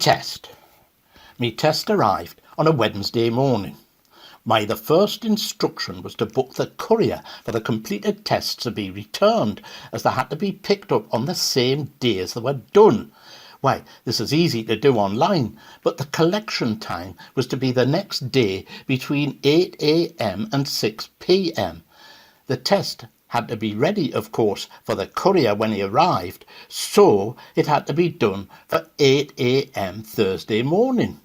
Test. Me test arrived on a Wednesday morning. The first instruction was to book the courier for the completed tests to be returned, as they had to be picked up on the same day as they were done. This is easy to do online, but the collection time was to be the next day between 8 a.m. and 6 p.m. The test had to be ready, of course, for the courier when he arrived, so it had to be done for 8 a.m. Thursday morning.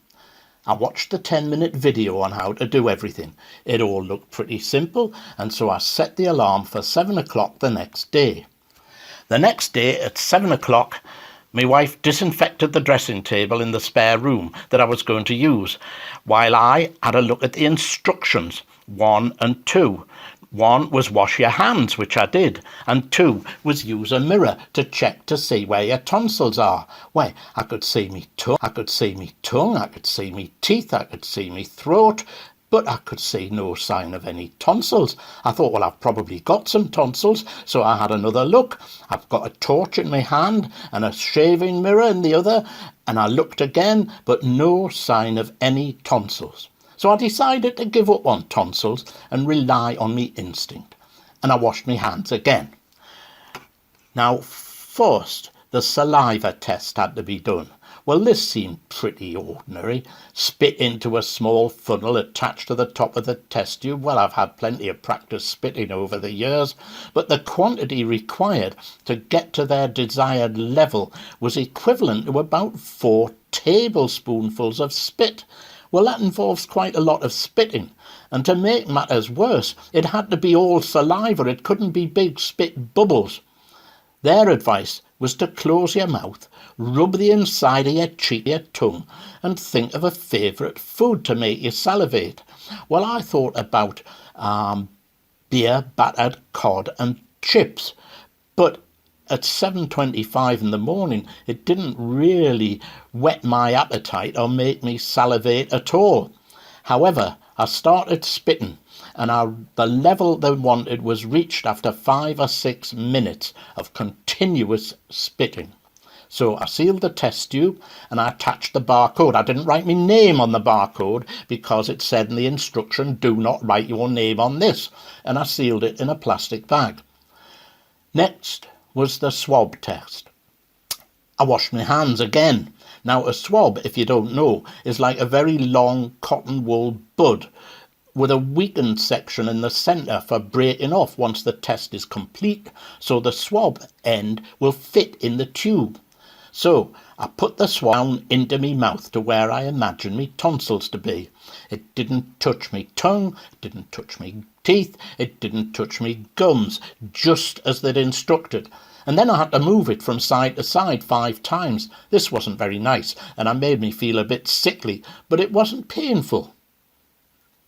I watched the 10-minute video on how to do everything. It all looked pretty simple, and so I set the alarm for 7 o'clock the next day. The next day at 7 o'clock, my wife disinfected the dressing table in the spare room that I was going to use, while I had a look at the instructions, 1 and 2. 1 was wash your hands, which I did, and 2 was use a mirror to check to see where your tonsils are. I could see me tongue, I could see me teeth, I could see me throat, but I could see no sign of any tonsils. I thought, I've probably got some tonsils, so I had another look. I've got a torch in my hand and a shaving mirror in the other, and I looked again, but no sign of any tonsils. So I decided to give up on tonsils and rely on me instinct, and I washed my hands again. Now, first, the saliva test had to be done. This seemed pretty ordinary. Spit into a small funnel attached to the top of the test tube. I've had plenty of practice spitting over the years, but the quantity required to get to their desired level was equivalent to about 4 tablespoonfuls of spit. That involves quite a lot of spitting, and to make matters worse, it had to be all saliva. It couldn't be big spit bubbles. Their advice was to close your mouth, rub the inside of your cheek, your tongue, and think of a favourite food to make you salivate. I thought about beer, battered cod and chips, but at 7:25 in the morning, it didn't really whet my appetite or make me salivate at all. However, I started spitting, and the level they wanted was reached after 5 or 6 minutes of continuous spitting. So I sealed the test tube and I attached the barcode. I didn't write my name on the barcode because it said in the instruction, do not write your name on this, and I sealed it in a plastic bag. Next was the swab test. I washed my hands again. Now, a swab, if you don't know, is like a very long cotton wool bud with a weakened section in the centre for breaking off once the test is complete, so the swab end will fit in the tube. So I put the swab down into me mouth to where I imagined me tonsils to be. It didn't touch me tongue, it didn't touch me teeth, it didn't touch me gums, just as they'd instructed. And then I had to move it from side to side 5 times. This wasn't very nice, and it made me feel a bit sickly, but it wasn't painful.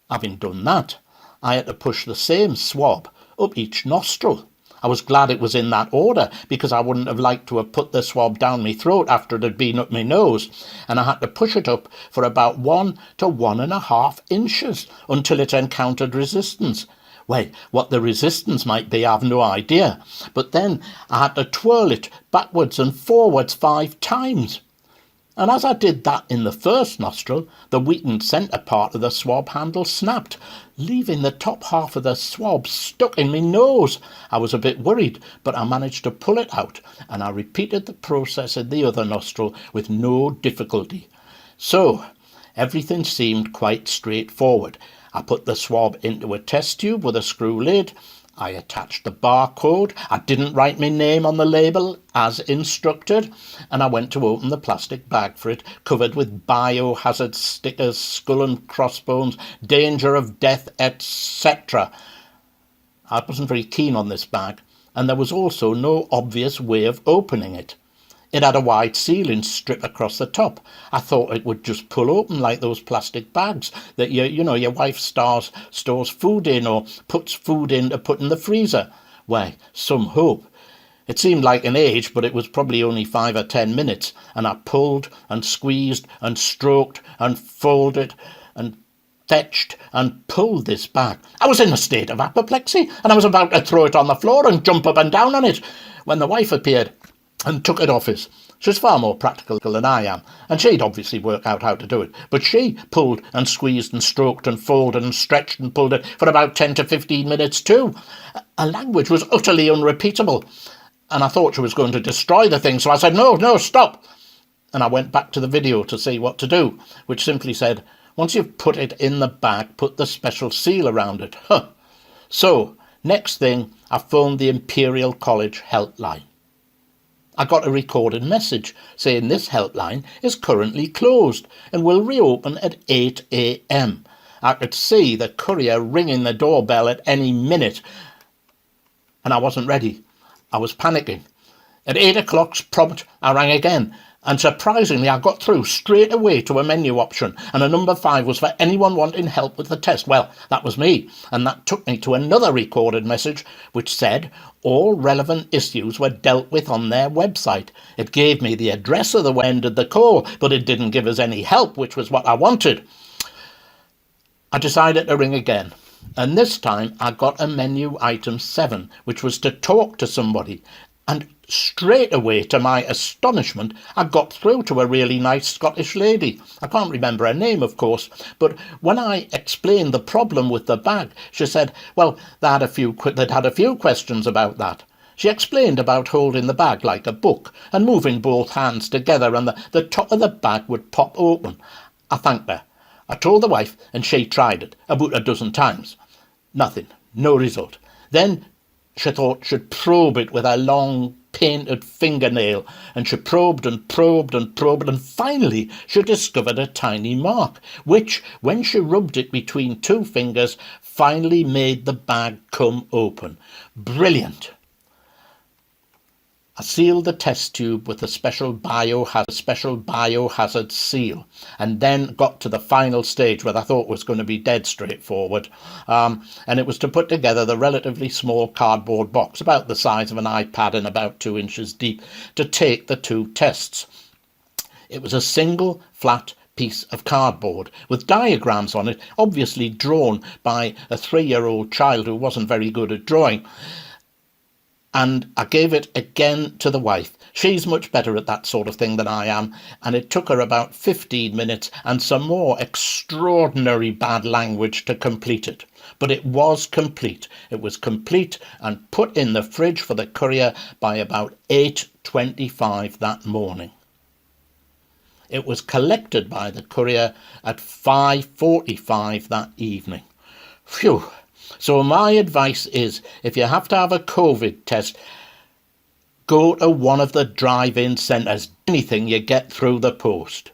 Having done that, I had to push the same swab up each nostril. I was glad it was in that order, because I wouldn't have liked to have put the swab down my throat after it had been up my nose, and I had to push it up for about 1 to 1.5 inches until it encountered resistance. What the resistance might be, I've no idea, but then I had to twirl it backwards and forwards 5 times. And as I did that in the first nostril, the weakened centre part of the swab handle snapped, leaving the top half of the swab stuck in my nose. I was a bit worried, but I managed to pull it out, and I repeated the process in the other nostril with no difficulty. So, everything seemed quite straightforward. I put the swab into a test tube with a screw lid. I attached the barcode. I didn't write my name on the label as instructed, and I went to open the plastic bag for it, covered with biohazard stickers, skull and crossbones, danger of death, etc. I wasn't very keen on this bag, and there was also no obvious way of opening it. It had a wide sealing strip across the top. I thought it would just pull open like those plastic bags that your wife stores food in or puts food in to put in the freezer. Some hope. It seemed like an age, but it was probably only 5 or 10 minutes, and I pulled and squeezed and stroked and folded and fetched and pulled this bag. I was in a state of apoplexy, and I was about to throw it on the floor and jump up and down on it when the wife appeared and took it off us. She's far more practical than I am, and she'd obviously work out how to do it. But she pulled and squeezed and stroked and folded and stretched and pulled it for about 10 to 15 minutes too. Her language was utterly unrepeatable, and I thought she was going to destroy the thing, so I said, no, stop. And I went back to the video to see what to do, which simply said, once you've put it in the bag, put the special seal around it. So, next thing, I phoned the Imperial College helpline. I got a recorded message saying this helpline is currently closed and will reopen at 8 a.m. I could see the courier ringing the doorbell at any minute, and I wasn't ready. I was panicking. At 8 o'clock's prompt, I rang again, and surprisingly I got through straight away to a menu option, and a number 5 was for anyone wanting help with the test. Well, that was me, and that took me to another recorded message which said all relevant issues were dealt with on their website. It gave me the address of the way ended the call, but it didn't give us any help, which was what I wanted. I decided to ring again, and this time I got a menu item 7, which was to talk to somebody. And straight away, to my astonishment, I got through to a really nice Scottish lady. I can't remember her name, of course, but when I explained the problem with the bag, she said, well, they'd had a few questions about that. She explained about holding the bag like a book and moving both hands together, and the top of the bag would pop open. I thanked her. I told the wife, and she tried it about a dozen times. Nothing, no result. Then she thought she'd probe it with a long painted fingernail, and she probed and probed and probed, and finally she discovered a tiny mark, which, when she rubbed it between 2 fingers, finally made the bag come open. Brilliant! I sealed the test tube with a special biohazard seal, and then got to the final stage where I thought was going to be dead straightforward, and it was to put together the relatively small cardboard box, about the size of an iPad and about 2 inches deep, to take the 2 tests. It was a single flat piece of cardboard with diagrams on it, obviously drawn by a 3-year-old child who wasn't very good at drawing. And I gave it again to the wife. She's much better at that sort of thing than I am, and it took her about 15 minutes and some more extraordinary bad language to complete it. But it was complete. It was complete and put in the fridge for the courier by about 8:25 that morning. It was collected by the courier at 5:45 that evening. Phew! So my advice is, if you have to have a COVID test, go to one of the drive-in centres. Anything you get through the post.